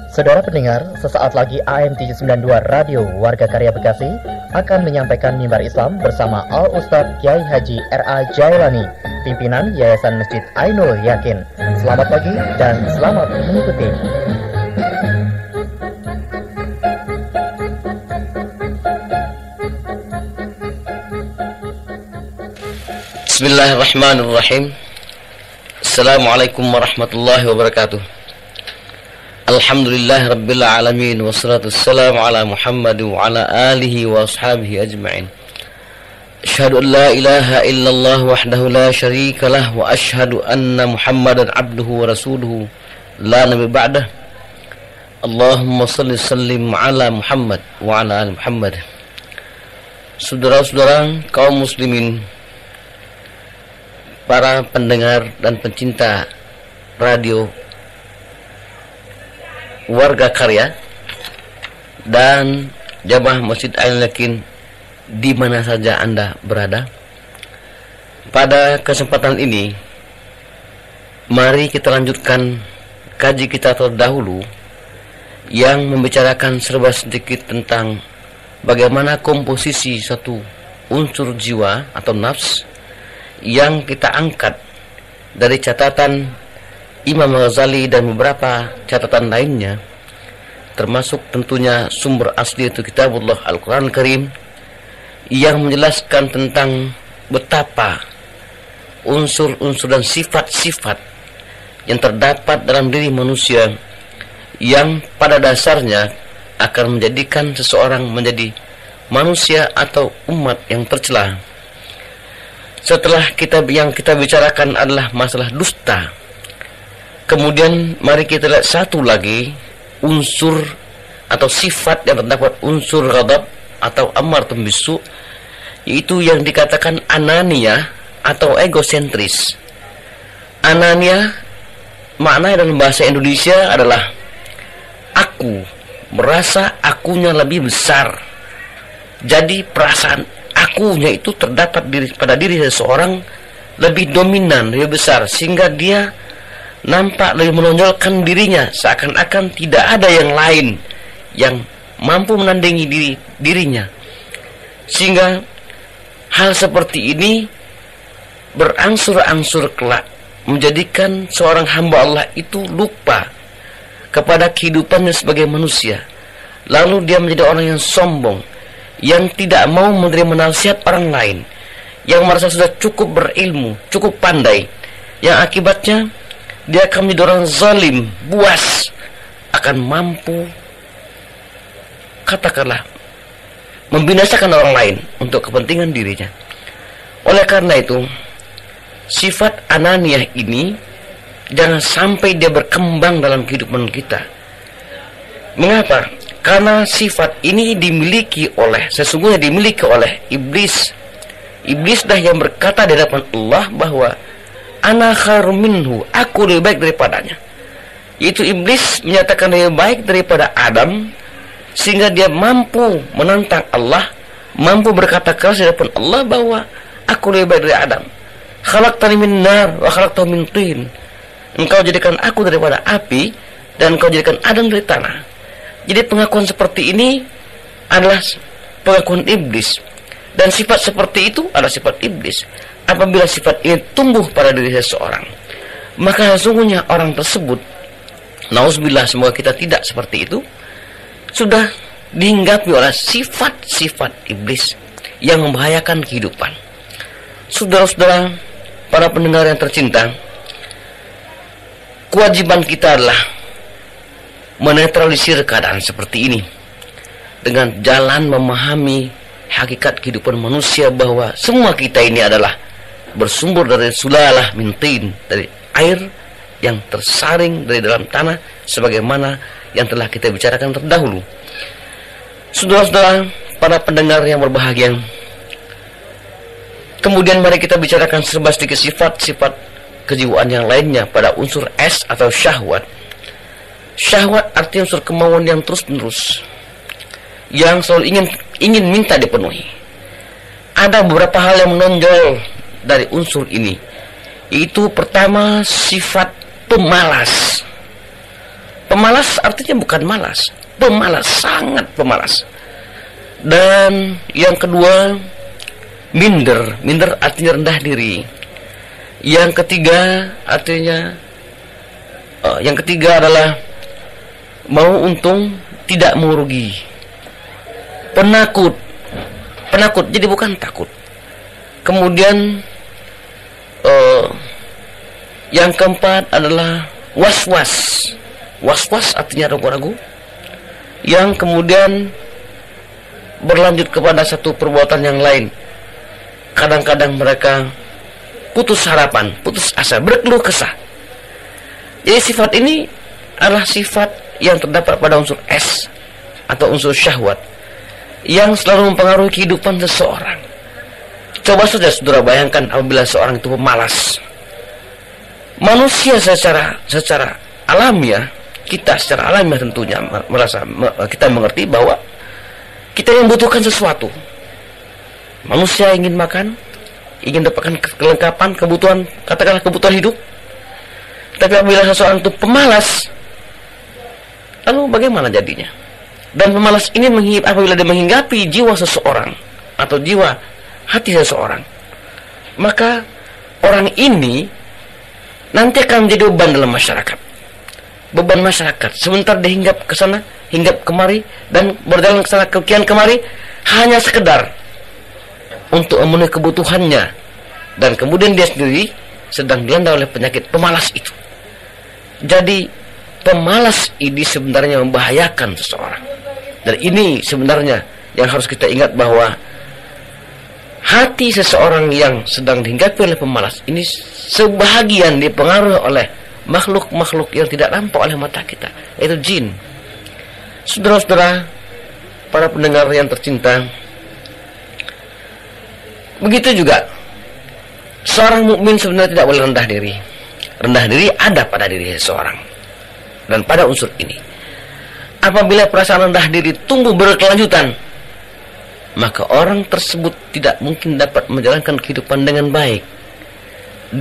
Saudara pendengar, sesaat lagi AM 792 Radio Warga Karya Bekasi akan menyampaikan mimbar Islam bersama Al Ustadz Kiai Haji R.A. Jailani, pimpinan Yayasan Masjid Ainul Yakin. Selamat pagi dan selamat mengikuti. Bismillahirrahmanirrahim. Assalamualaikum warahmatullahi wabarakatuh. Alhamdulillah Rabbil Alamin. Wassalatu wassalamu ala Muhammad wa ala alihi wa ashabihi ajma'in. Asyhadu an la ilaha illallah wahdahu la syarika lah, wa asyhadu anna Muhammadan abduhu wa rasuluhu la nabi ba'dah. Allahumma salli sallim ala Muhammad wa ala ali Muhammad. Saudara-saudara kaum muslimin, para pendengar dan pencinta radio Warga Karya dan jamaah Masjid Ainul Yakin di mana saja Anda berada. Pada kesempatan ini, mari kita lanjutkan kaji kita terdahulu yang membicarakan serba sedikit tentang bagaimana komposisi satu unsur jiwa atau nafs yang kita angkat dari catatan Imam Ghazali dan beberapa catatan lainnya, termasuk tentunya sumber asli itu Kitabullah Al-Quran Karim, yang menjelaskan tentang betapa unsur-unsur dan sifat-sifat yang terdapat dalam diri manusia yang pada dasarnya akan menjadikan seseorang menjadi manusia atau umat yang tercela. Setelah yang kita bicarakan adalah masalah dusta, kemudian mari kita lihat satu lagi unsur atau sifat yang terdapat unsur ghadab atau ammartum bisu, yaitu yang dikatakan anania atau egosentris. Anania maknanya dalam bahasa Indonesia adalah aku, merasa akunya lebih besar. Jadi perasaan akunya itu terdapat pada diri seseorang lebih dominan, lebih besar, sehingga dia nampak lebih menonjolkan dirinya, seakan-akan tidak ada yang lain yang mampu menandingi dirinya. Sehingga hal seperti ini berangsur-angsur kelak menjadikan seorang hamba Allah itu lupa kepada kehidupannya sebagai manusia. Lalu dia menjadi orang yang sombong, yang tidak mau menerima nasihat orang lain, yang merasa sudah cukup berilmu, cukup pandai, yang akibatnya dia akan menjadi orang zalim, buas, akan mampu katakanlah membinasakan orang lain untuk kepentingan dirinya. Oleh karena itu, sifat ananiah ini jangan sampai dia berkembang dalam kehidupan kita. Mengapa? Karena sifat ini sesungguhnya dimiliki oleh iblis. Iblis dah yang berkata di hadapan Allah bahwa ana khairum minhu, aku lebih baik daripadanya. Yaitu iblis menyatakan lebih baik daripada Adam, sehingga dia mampu menantang Allah, mampu berkata keras di hadapan Allah bahwa aku lebih baik dari Adam. Khalaqtani min nar wa khalaqtahu min tin. Engkau jadikan aku daripada api dan engkau jadikan Adam dari tanah. Jadi pengakuan seperti ini adalah pengakuan iblis, dan sifat seperti itu adalah sifat iblis. Apabila sifat ini tumbuh pada diri seseorang, maka sesungguhnya orang tersebut, nauzubillah, semoga kita tidak seperti itu, sudah dihinggapi oleh sifat-sifat iblis yang membahayakan kehidupan. Saudara-saudara, para pendengar yang tercinta, kewajiban kita adalah menetralisir keadaan seperti ini dengan jalan memahami hakikat kehidupan manusia, bahwa semua kita ini adalah bersumber dari sulalah min tin, dari air yang tersaring dari dalam tanah, sebagaimana yang telah kita bicarakan terdahulu. Saudara-saudara, para pendengar yang berbahagia, kemudian mari kita bicarakan serba sedikit sifat-sifat kejiwaan yang lainnya pada unsur es atau syahwat. Syahwat artinya unsur kemauan yang terus-menerus, yang selalu ingin minta dipenuhi. Ada beberapa hal yang menonjol dari unsur ini, yaitu pertama sifat pemalas. Pemalas artinya bukan malas, pemalas, sangat pemalas. Dan yang kedua, minder. Minder artinya rendah diri. Yang ketiga artinya yang ketiga adalah mau untung tidak mau rugi. Penakut. Penakut jadi bukan takut. Kemudian yang keempat adalah was-was. Was-was artinya ragu-ragu. Yang kemudian berlanjut kepada satu perbuatan yang lain. Kadang-kadang mereka putus harapan, putus asa, berkeluh kesah. Jadi sifat ini adalah sifat yang terdapat pada unsur es atau unsur syahwat yang selalu mempengaruhi kehidupan seseorang. Coba saja saudara bayangkan apabila seorang itu pemalas. Manusia secara alamiah, kita secara alamiah tentunya merasa kita mengerti bahwa kita membutuhkan sesuatu. Manusia ingin makan, ingin dapatkan kelengkapan kebutuhan, katakanlah kebutuhan hidup. Tapi apabila seseorang itu pemalas, lalu bagaimana jadinya? Dan pemalas ini apabila dia menghinggapi jiwa seseorang atau jiwa hati seseorang, maka orang ini nanti akan menjadi beban dalam masyarakat. Beban masyarakat. Sebentar dia hinggap ke sana, hinggap kemari, dan berjalan ke sana kian kemari hanya sekedar untuk memenuhi kebutuhannya, dan kemudian dia sendiri sedang dilanda oleh penyakit pemalas itu. Jadi pemalas ini sebenarnya membahayakan seseorang. Dan ini sebenarnya yang harus kita ingat, bahwa hati seseorang yang sedang dihinggapi oleh pemalas ini sebahagian dipengaruhi oleh makhluk-makhluk yang tidak nampak oleh mata kita, yaitu jin. Saudara-saudara, para pendengar yang tercinta, begitu juga seorang mukmin sebenarnya tidak boleh rendah diri. Rendah diri ada pada diri seseorang dan pada unsur ini. Apabila perasaan rendah diri tumbuh berkelanjutan, maka orang tersebut tidak mungkin dapat menjalankan kehidupan dengan baik.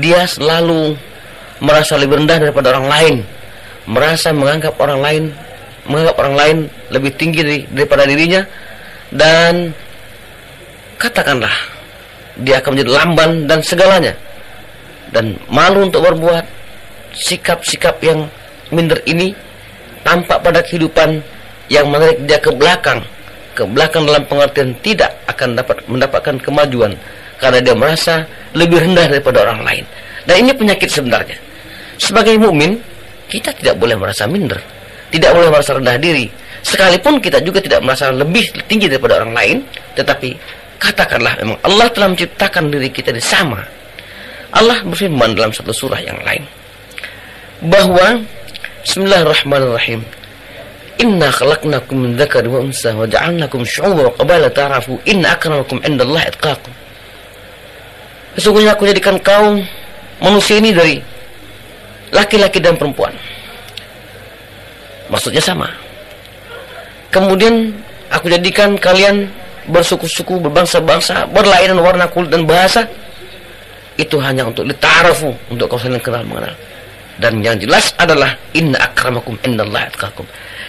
Dia selalu merasa lebih rendah daripada orang lain, merasa menganggap orang lain lebih tinggi daripada dirinya, dan katakanlah dia akan menjadi lamban dan segalanya, dan malu untuk berbuat. Sikap-sikap yang minder ini tampak pada kehidupan yang menarik dia ke belakang dalam pengertian tidak akan dapat mendapatkan kemajuan, karena dia merasa lebih rendah daripada orang lain. Dan ini penyakit sebenarnya. Sebagai mukmin, kita tidak boleh merasa minder, tidak boleh merasa rendah diri. Sekalipun kita juga tidak merasa lebih tinggi daripada orang lain, tetapi katakanlah memang Allah telah menciptakan diri kita ini sama. Allah berfirman dalam satu surah yang lain bahwa Bismillahirrahmanirrahim, Inna khalaqnakum min dzakari wa unsa wa ja'alnakum syu'uban wa qabaila ta'arafu inna akramakum 'indallahi atqakum. Sesungguhnya aku jadikan kaum manusia ini dari laki-laki dan perempuan. Maksudnya sama. Kemudian aku jadikan kalian bersuku-suku, berbangsa-bangsa, berlainan warna kulit dan bahasa. Itu hanya untuk lita'arafu, untuk kau saling kenal mengenal. Dan yang jelas adalah inna akramakum indallahi atqakum.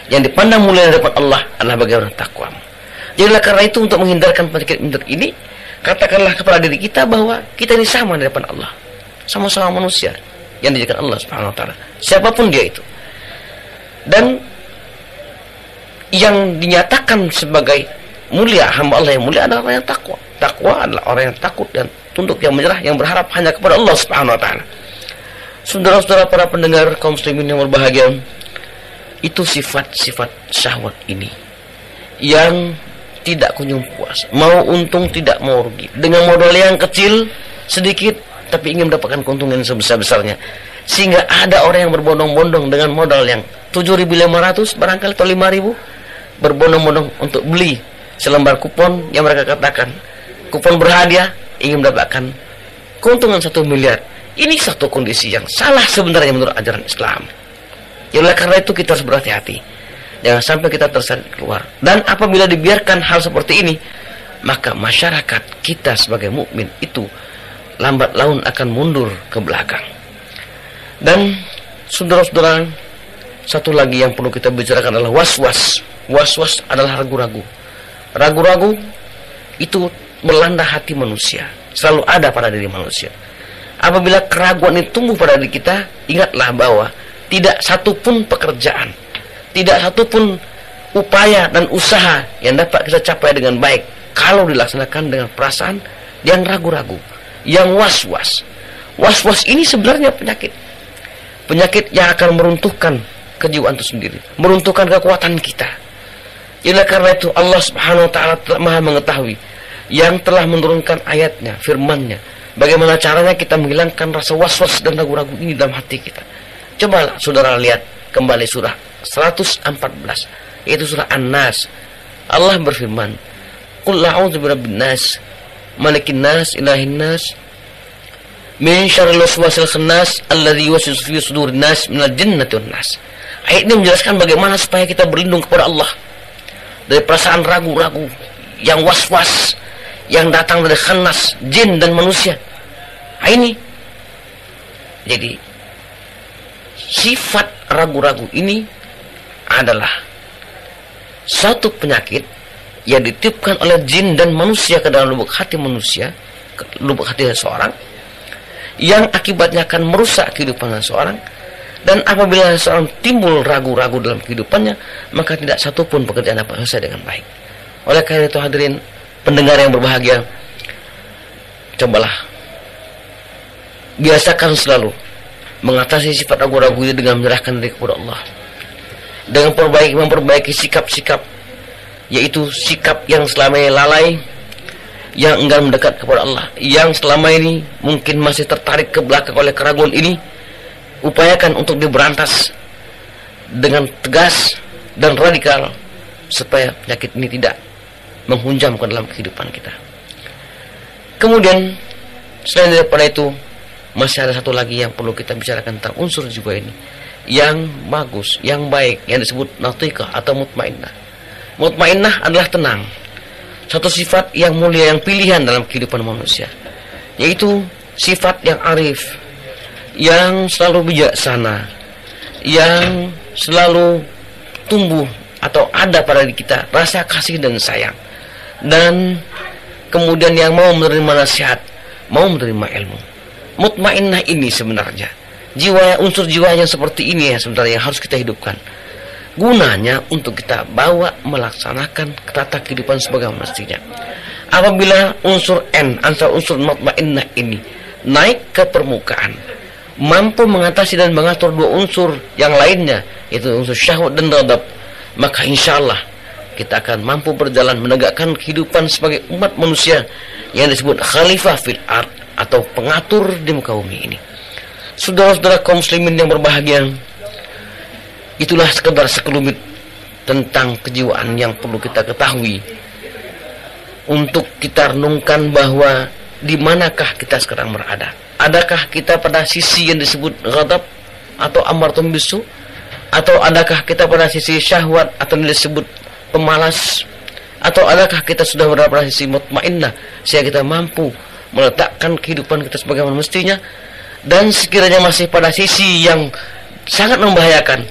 Yang dipandang mulia di hadapan Allah adalah bagaimana takwamu. Jadilah karena itu, untuk menghindarkan penyakit minder ini, katakanlah kepada diri kita bahwa kita ini sama di hadapan Allah, sama-sama manusia yang dijadikan Allah Subhanahu wa taala, siapapun dia itu. Dan yang dinyatakan sebagai mulia, hamba Allah yang mulia, adalah orang yang takwa. Takwa adalah orang yang takut dan tunduk, yang menyerah, yang berharap hanya kepada Allah Subhanahu wa taala. Saudara-saudara para pendengar kaum muslimin yang berbahagia, itu sifat-sifat syahwat ini yang tidak kunjung puas, mau untung tidak mau rugi, dengan modal yang kecil sedikit tapi ingin mendapatkan keuntungan sebesar-besarnya. Sehingga ada orang yang berbondong-bondong dengan modal yang 7.500 barangkali atau 5.000, berbondong-bondong untuk beli selembar kupon yang mereka katakan kupon berhadiah, ingin mendapatkan keuntungan 1 miliar. Ini satu kondisi yang salah sebenarnya menurut ajaran Islam. Ya, oleh karena itu kita harus berhati-hati, jangan sampai kita terseret keluar. Dan apabila dibiarkan hal seperti ini, maka masyarakat kita sebagai mukmin itu lambat laun akan mundur ke belakang. Dan Saudara-saudara, satu lagi yang perlu kita bicarakan adalah was-was. Was-was adalah ragu-ragu. Ragu-ragu itu melanda hati manusia, selalu ada pada diri manusia. Apabila keraguan itu tumbuh pada diri kita, ingatlah bahwa tidak satupun pekerjaan, tidak satupun upaya dan usaha yang dapat kita capai dengan baik kalau dilaksanakan dengan perasaan yang ragu-ragu, yang was-was. Was-was ini sebenarnya penyakit. Penyakit yang akan meruntuhkan kejiwaan itu sendiri, meruntuhkan kekuatan kita. Oleh karena itu Allah Subhanahu wa taala telah Maha mengetahui, yang telah menurunkan ayatnya, firman-Nya, bagaimana caranya kita menghilangkan rasa was-was dan ragu-ragu ini dalam hati kita. Coba saudara lihat kembali surah 114, yaitu surah An-Nas. Allah berfirman, "Qul a'udzu birabbin nas, malikin nas, ilahin nas, min syarril waswasil khannas, alladzi yuwaswisu fi sudurin nas, minal jinnati wan nas." Ayat ini menjelaskan bagaimana supaya kita berlindung kepada Allah dari perasaan ragu-ragu, yang was-was, yang datang dari khannas, jin dan manusia. Nah, ini jadi sifat ragu-ragu ini adalah satu penyakit yang ditiupkan oleh jin dan manusia ke dalam lubuk hati manusia, ke lubuk hati seseorang, yang akibatnya akan merusak kehidupan seseorang. Dan apabila seseorang timbul ragu-ragu dalam kehidupannya, maka tidak satupun pekerjaan dapat selesai dengan baik. Oleh karena itu hadirin pendengar yang berbahagia, cobalah biasakan selalu mengatasi sifat ragu-ragu itu dengan menyerahkan diri kepada Allah, dengan memperbaiki sikap-sikap, yaitu sikap yang selama ini lalai, yang enggan mendekat kepada Allah, yang selama ini mungkin masih tertarik ke belakang oleh keraguan ini. Upayakan untuk diberantas dengan tegas dan radikal supaya penyakit ini tidak menghunjam ke dalam kehidupan kita. Kemudian selain daripada itu, masih ada satu lagi yang perlu kita bicarakan tentang unsur jiwa ini, yang bagus, yang baik, yang disebut natiqah atau mutmainnah. Mutmainnah adalah tenang, satu sifat yang mulia, yang pilihan dalam kehidupan manusia, yaitu sifat yang arif, yang selalu bijaksana, yang selalu tumbuh atau ada pada diri kita rasa kasih dan sayang, dan kemudian yang mau menerima nasihat, mau menerima ilmu. Mutmainnah ini sebenarnya unsur jiwa yang seperti ini yang sebenarnya harus kita hidupkan, gunanya untuk kita bawa melaksanakan tata kehidupan sebagaimana mestinya. Apabila unsur antara unsur mutmainnah ini naik ke permukaan, mampu mengatasi dan mengatur dua unsur yang lainnya, yaitu unsur syahwat dan ghadab, maka insya Allah kita akan mampu berjalan menegakkan kehidupan sebagai umat manusia yang disebut khalifah fil ard, atau pengatur di muka bumi ini. Saudara-saudara kaum muslimin yang berbahagia, itulah sekedar sekelumit tentang kejiwaan yang perlu kita ketahui untuk kita renungkan bahwa di manakah kita sekarang berada. Adakah kita pada sisi yang disebut ghadab atau amartum bisu, atau adakah kita pada sisi syahwat atau yang disebut pemalas, atau adakah kita sudah berada pada sisi mutmainnah sehingga kita mampu meletakkan kehidupan kita sebagaimana mestinya. Dan sekiranya masih pada sisi yang sangat membahayakan,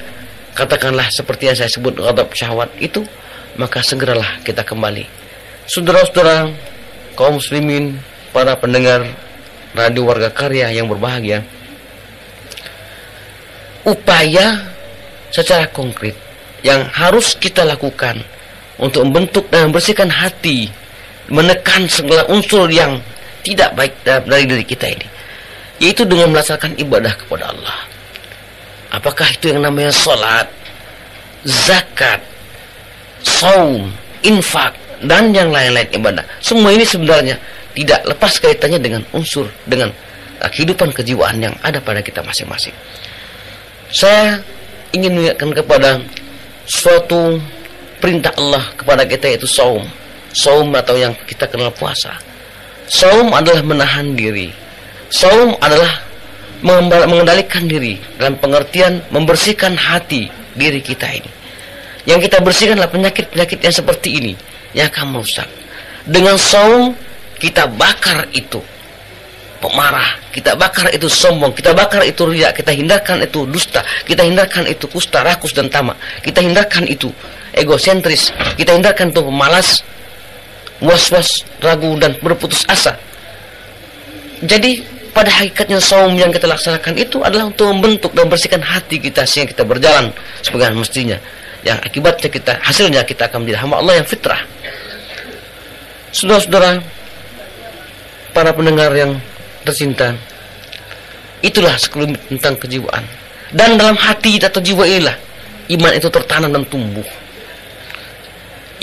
katakanlah seperti yang saya sebut ghadab syahwat itu, maka segeralah kita kembali. Saudara-saudara kaum muslimin, para pendengar Radio Warga Karya yang berbahagia, upaya secara konkret yang harus kita lakukan untuk membentuk dan membersihkan hati, menekan segala unsur yang tidak baik dari diri kita ini, yaitu dengan melaksanakan ibadah kepada Allah. Apakah itu yang namanya salat, zakat, saum, infak, dan yang lain-lain ibadah. Semua ini sebenarnya tidak lepas kaitannya dengan unsur, dengan kehidupan kejiwaan yang ada pada kita masing-masing. Saya ingin mengingatkan kepada suatu perintah Allah kepada kita, yaitu saum. Saum atau yang kita kenal puasa. Saum adalah menahan diri. Saum adalah mengendalikan diri dalam pengertian membersihkan hati diri kita ini. Yang kita bersihkan adalah penyakit-penyakit yang seperti ini yang akan merusak. Dengan saum kita bakar itu pemarah, kita bakar itu sombong, kita bakar itu riya, kita hindarkan itu dusta, kita hindarkan itu kusta, rakus dan tamak, kita hindarkan itu egosentris, kita hindarkan itu pemalas, was-was, ragu dan berputus asa. Jadi pada hakikatnya saum yang kita laksanakan itu adalah untuk membentuk dan bersihkan hati kita sehingga kita berjalan sebagaimana mestinya. Yang akibatnya hasilnya kita akan menjadi hamba Allah yang fitrah. Saudara-saudara, para pendengar yang tercinta, itulah sekelumit tentang kejiwaan. Dan dalam hati atau jiwa inilah iman itu tertanam dan tumbuh.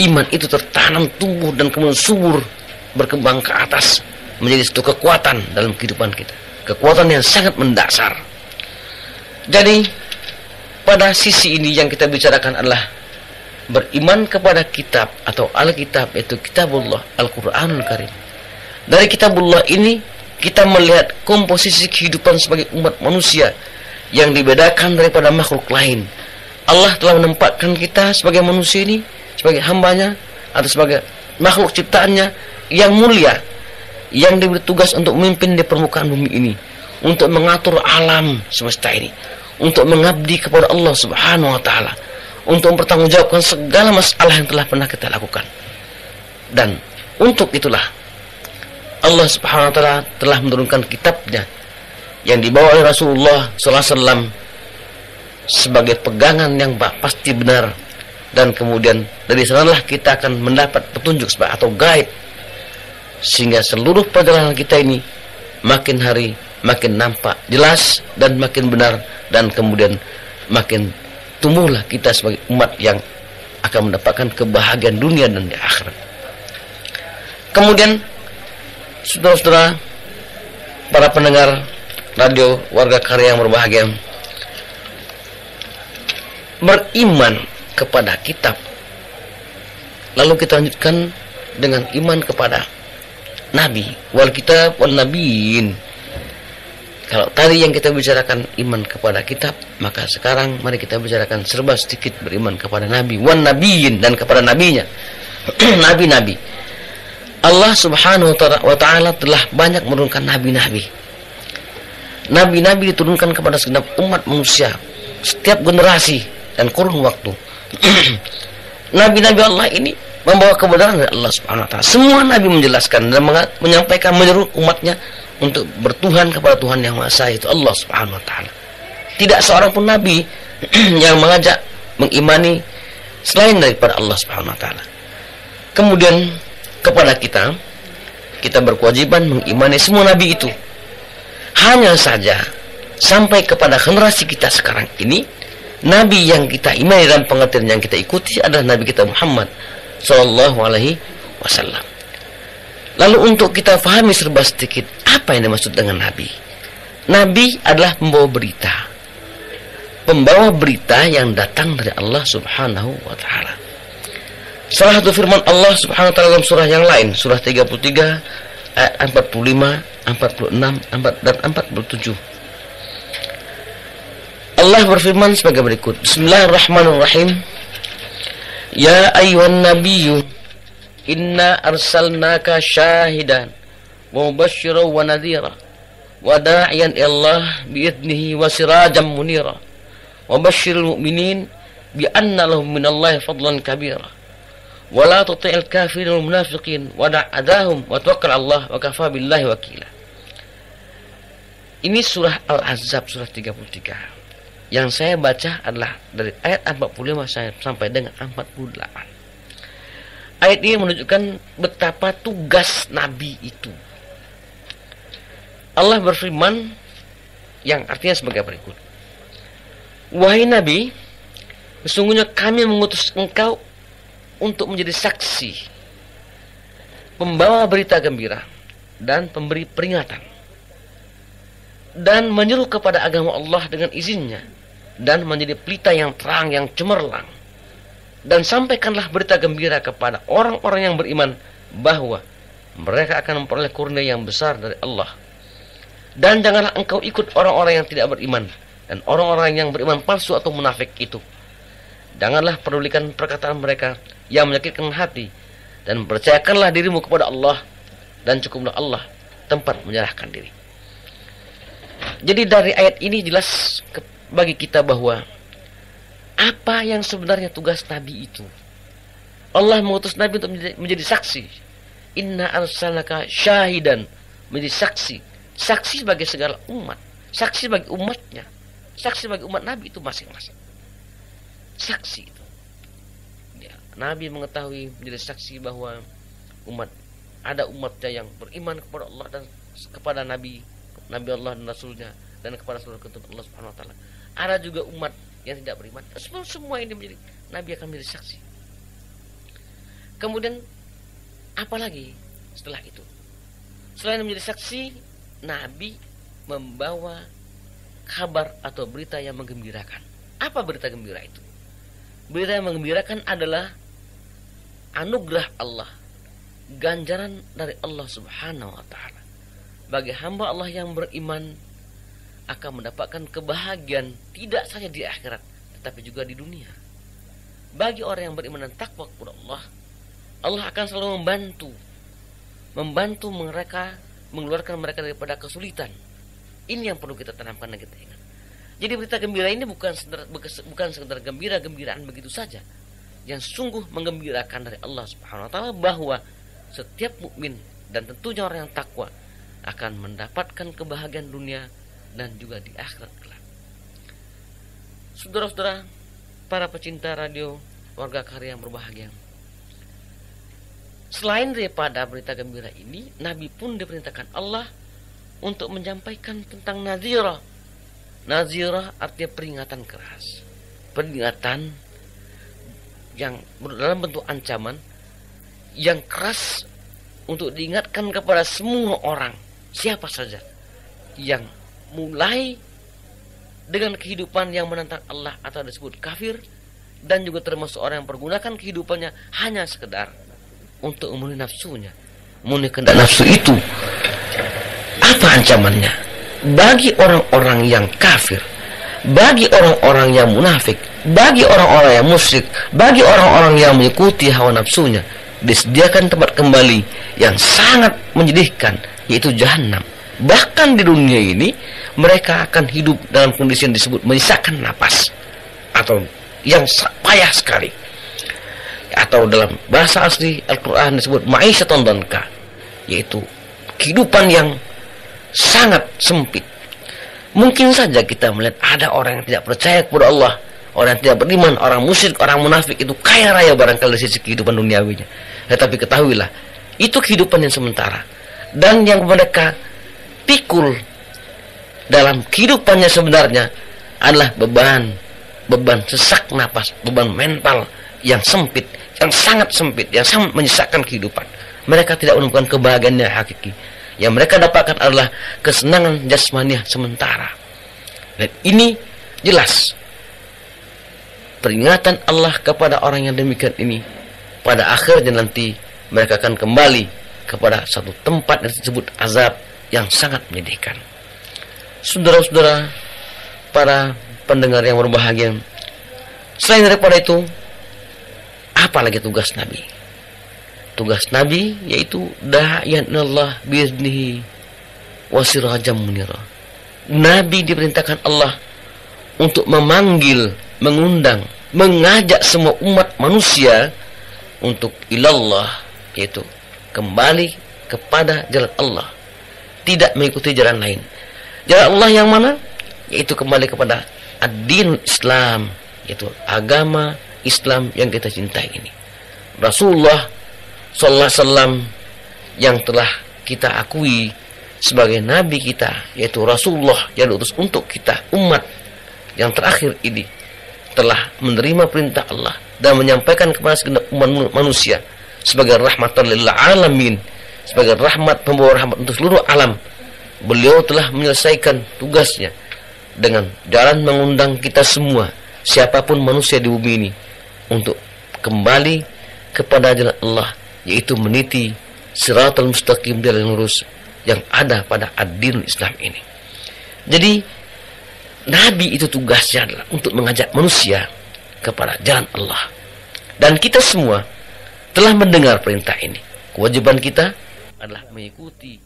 Iman itu tertanam, tumbuh dan kemudian subur, berkembang ke atas menjadi satu kekuatan dalam kehidupan kita, kekuatan yang sangat mendasar. Jadi pada sisi ini yang kita bicarakan adalah beriman kepada kitab atau Alkitab, yaitu Kitabullah, Al-Quranul Karim. Dari Kitabullah ini kita melihat komposisi kehidupan sebagai umat manusia yang dibedakan daripada makhluk lain. Allah telah menempatkan kita sebagai manusia ini, sebagai hambanya atau sebagai makhluk ciptaannya yang mulia, yang diberi tugas untuk memimpin di permukaan bumi ini, untuk mengatur alam semesta ini, untuk mengabdi kepada Allah Subhanahu wa ta'ala, untuk mempertanggungjawabkan segala masalah yang telah pernah kita lakukan. Dan untuk itulah Allah Subhanahu wa ta'ala telah menurunkan kitabnya yang dibawa oleh Rasulullah sallallahu alaihi wasallam sebagai pegangan yang pasti benar, dan kemudian dari sanalah kita akan mendapat petunjuk atau guide, sehingga seluruh perjalanan kita ini makin hari makin nampak jelas dan makin benar, dan kemudian makin tumbuhlah kita sebagai umat yang akan mendapatkan kebahagiaan dunia dan di akhirat. Kemudian saudara-saudara, para pendengar radio Warga Karya yang berbahagia, beriman kepada kitab, lalu kita lanjutkan dengan iman kepada nabi, wal kitab wal nabiyin. Kalau tadi yang kita bicarakan iman kepada kitab, maka sekarang mari kita bicarakan serba sedikit beriman kepada nabi, wan nabiyin, dan kepada nabinya. Nabi-nabi Allah Subhanahu wa ta'ala telah banyak menurunkan nabi-nabi. Nabi-nabi diturunkan kepada segenap umat manusia setiap generasi dan kurun waktu. Nabi-nabi Allah ini membawa kebenaran dari Allah Subhanahu wa ta'ala. Semua nabi menjelaskan dan menyampaikan, menyeru umatnya untuk bertuhan kepada Tuhan yang Maha Esa, itu Allah Subhanahu wa ta'ala. Tidak seorang pun nabi yang mengajak mengimani selain daripada Allah Subhanahu wa ta'ala. Kemudian kepada kita berkewajiban mengimani semua nabi itu. Hanya saja sampai kepada generasi kita sekarang ini, nabi yang kita imani dan pengertian yang kita ikuti adalah nabi kita Muhammad sallallahu alaihi wasallam. Lalu untuk kita fahami serba sedikit apa yang dimaksud dengan nabi. Nabi adalah pembawa berita. Pembawa berita yang datang dari Allah Subhanahu wa ta'ala. Salah satu firman Allah Subhanahu wa ta'ala dalam surah yang lain, surah 33 ayat 45, 46, dan 47. Allah berfirman sebagai berikut. Bismillahirrahmanirrahim. Ya ayyuhan nabiyyu inna arsalnaka syahidan wa mubasysyiran wa nadhira wa da'iyan ilallah bi'idnihi wa sirajan munira wa basyiril mu'minin bi anna lahum minallahi fadlan kabira wa la tuti'il kafirin wal munafiqin wa da'adahum wa tawakkal 'ala Allah wa kafa billahi wakila. Ini surah Al-Ahzab, surah 33. Yang saya baca adalah dari ayat 45 sampai dengan 48. Ayat ini menunjukkan betapa tugas nabi itu. Allah berfirman yang artinya sebagai berikut. Wahai nabi, sesungguhnya kami mengutus engkau untuk menjadi saksi, pembawa berita gembira dan pemberi peringatan, dan menyeru kepada agama Allah dengan izinnya, dan menjadi pelita yang terang yang cemerlang. Dan sampaikanlah berita gembira kepada orang-orang yang beriman bahwa mereka akan memperoleh kurnia yang besar dari Allah. Dan janganlah engkau ikut orang-orang yang tidak beriman dan orang-orang yang beriman palsu atau munafik itu. Janganlah pedulikan perkataan mereka yang menyakitkan hati, dan percayakanlah dirimu kepada Allah, dan cukuplah Allah tempat menyerahkan diri. Jadi dari ayat ini jelas bagi kita bahwa apa yang sebenarnya tugas Nabi itu. Allah mengutus Nabi untuk menjadi saksi. Inna arsalnaka syahidan, menjadi saksi. Saksi bagi segala umat. Saksi bagi umatnya. Saksi bagi umat Nabi itu masing-masing. Saksi itu. Ya, Nabi mengetahui menjadi saksi bahwa ada umatnya yang beriman kepada Allah dan kepada Nabi Allah dan Rasulnya, dan kepada seluruh keturunan Allah Subhanahu Wa Taala. Ada juga umat yang tidak beriman. Semua ini menjadi Nabi akan menjadi saksi. Kemudian apalagi setelah itu? Selain menjadi saksi, Nabi membawa kabar atau berita yang menggembirakan. Apa berita gembira itu? Berita yang menggembirakan adalah anugerah Allah, ganjaran dari Allah Subhanahu Wa Taala. Bagi hamba Allah yang beriman akan mendapatkan kebahagiaan tidak saja di akhirat, tetapi juga di dunia. Bagi orang yang beriman dan takwa kepada Allah, Allah akan selalu membantu mereka, mengeluarkan mereka daripada kesulitan. Ini yang perlu kita tanamkan dan kita ingat. Jadi berita gembira ini bukan sekedar gembiraan begitu saja, yang sungguh menggembirakan dari Allah Subhanahu Wa Taala bahwa setiap mukmin dan tentunya orang yang takwa akan mendapatkan kebahagiaan dunia dan juga di akhirat kelak. Saudara-saudara, para pecinta radio Warga Karya yang berbahagia, selain daripada berita gembira ini, Nabi pun diperintahkan Allah untuk menyampaikan tentang nazirah. Nazirah artinya peringatan keras, peringatan yang dalam bentuk ancaman yang keras untuk diingatkan kepada semua orang, siapa saja yang mulai dengan kehidupan yang menentang Allah atau disebut kafir, dan juga termasuk orang yang pergunakan kehidupannya hanya sekedar untuk memenuhi nafsunya, memenuhi kehendak nafsu itu. Apa ancamannya? Bagi orang-orang yang kafir, bagi orang-orang yang munafik, bagi orang-orang yang musyrik, bagi orang-orang yang mengikuti hawa nafsunya, disediakan tempat kembali yang sangat menyedihkan, yaitu jahanam. Bahkan di dunia ini mereka akan hidup dalam kondisi yang disebut menyisakan napas, atau yang payah sekali, atau dalam bahasa asli Al-Quran disebut ma'isyatan danka, yaitu kehidupan yang sangat sempit. Mungkin saja kita melihat ada orang yang tidak percaya kepada Allah, orang yang tidak beriman, orang musyrik, orang munafik itu kaya raya barangkali dari sisi kehidupan duniawinya. Tetapi ketahuilah, itu kehidupan yang sementara, dan yang mereka pikul dalam kehidupannya sebenarnya adalah beban sesak napas, beban mental yang sempit, yang sangat sempit, yang sangat menyesakkan kehidupan. Mereka tidak menemukan kebahagiaan yang hakiki. Yang mereka dapatkan adalah kesenangan jasmaniah sementara. Dan ini jelas peringatan Allah kepada orang yang demikian ini. Pada akhirnya nanti mereka akan kembali kepada satu tempat yang disebut azab yang sangat menyedihkan. Saudara-saudara, para pendengar yang berbahagia, selain daripada itu, apa lagi tugas Nabi? Tugas Nabi yaitu da'iyan Allah biiznihi wa sirajan munira. Nabi diperintahkan Allah untuk memanggil, mengundang, mengajak semua umat manusia untuk ilallah, yaitu kembali kepada jalan Allah, tidak mengikuti jalan lain. Jalan Allah yang mana? Yaitu kembali kepada ad-din Islam, yaitu agama Islam yang kita cintai ini. Rasulullah sallallahu alaihi wasallam yang telah kita akui sebagai nabi kita, yaitu Rasulullah yang diutus untuk kita, umat yang terakhir ini, telah menerima perintah Allah dan menyampaikan kepada segenap umat manusia sebagai rahmatan lil alamin, sebagai rahmat, pembawa rahmat untuk seluruh alam. Beliau telah menyelesaikan tugasnya dengan jalan mengundang kita semua, siapapun manusia di bumi ini, untuk kembali kepada jalan Allah, yaitu meniti siratal mustaqim, jalan lurus yang ada pada ad-din Islam ini. Jadi Nabi itu tugasnya adalah untuk mengajak manusia kepada jalan Allah. Dan kita semua telah mendengar perintah ini. Kewajiban kita adalah mengikuti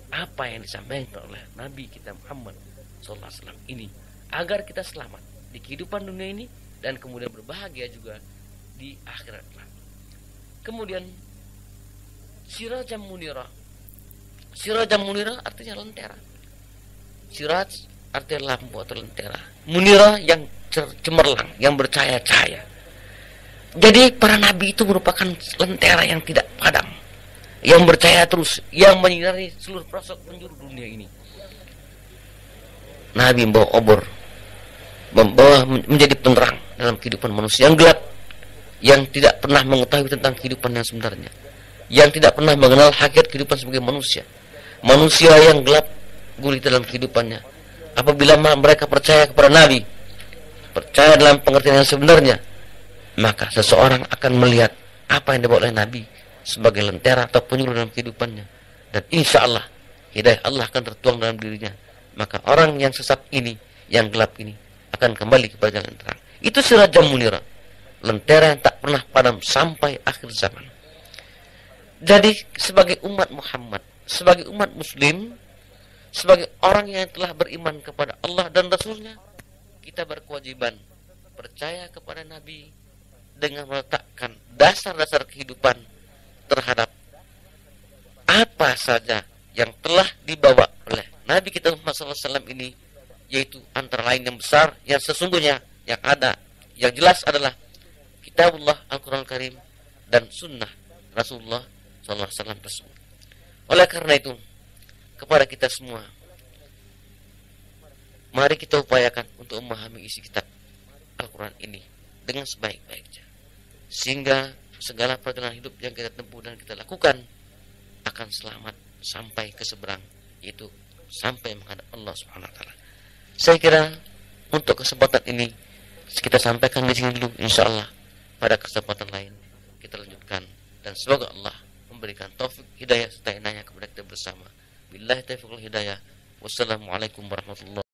apa yang disampaikan oleh Nabi kita Muhammad SAW ini, agar kita selamat di kehidupan dunia ini dan kemudian berbahagia juga di akhirat. Kemudian sirajam munira. Sirajam munira artinya lentera. Siraj artinya lampu atau lentera. Munira yang cemerlang, yang bercahaya-cahaya. Jadi para nabi itu merupakan lentera yang tidak padam, yang bercahaya terus, yang menyinari seluruh pelosok penjuru dunia ini. Nabi membawa obor, membawa menjadi penerang dalam kehidupan manusia yang gelap, yang tidak pernah mengetahui tentang kehidupan yang sebenarnya, yang tidak pernah mengenal hakikat kehidupan sebagai manusia. Manusia yang gelap gulita dalam kehidupannya. Apabila mereka percaya kepada Nabi, percaya dalam pengertian yang sebenarnya, maka seseorang akan melihat apa yang dibawa oleh Nabi sebagai lentera atau penyuluh dalam kehidupannya, dan insya Allah hidayah Allah akan tertuang dalam dirinya. Maka orang yang sesat ini, yang gelap ini, akan kembali kepada jalan terang. Itu sirajam munira, lentera yang tak pernah padam sampai akhir zaman. Jadi sebagai umat Muhammad, sebagai umat Muslim, sebagai orang yang telah beriman kepada Allah dan Rasulnya, kita berkewajiban percaya kepada Nabi dengan meletakkan dasar-dasar kehidupan terhadap apa saja yang telah dibawa oleh Nabi kita Muhammad SAW ini, yaitu antara lain yang besar, yang sesungguhnya yang ada, yang jelas adalah Kitabullah Al-Quran Karim dan Sunnah Rasulullah SAW tersebut. Oleh karena itu, kepada kita semua, mari kita upayakan untuk memahami isi kitab Al-Quran ini dengan sebaik-baiknya, sehingga segala perjalanan hidup yang kita tempuh dan kita lakukan akan selamat sampai ke seberang, yaitu sampai menghadap Allah Subhanahu wa taala. Saya kira untuk kesempatan ini kita sampaikan di sini dulu, insyaallah pada kesempatan lain kita lanjutkan, dan semoga Allah memberikan taufik hidayah serta inayah kepada kita bersama. Billahi taufiq wal hidayah. Wassalamualaikum warahmatullahi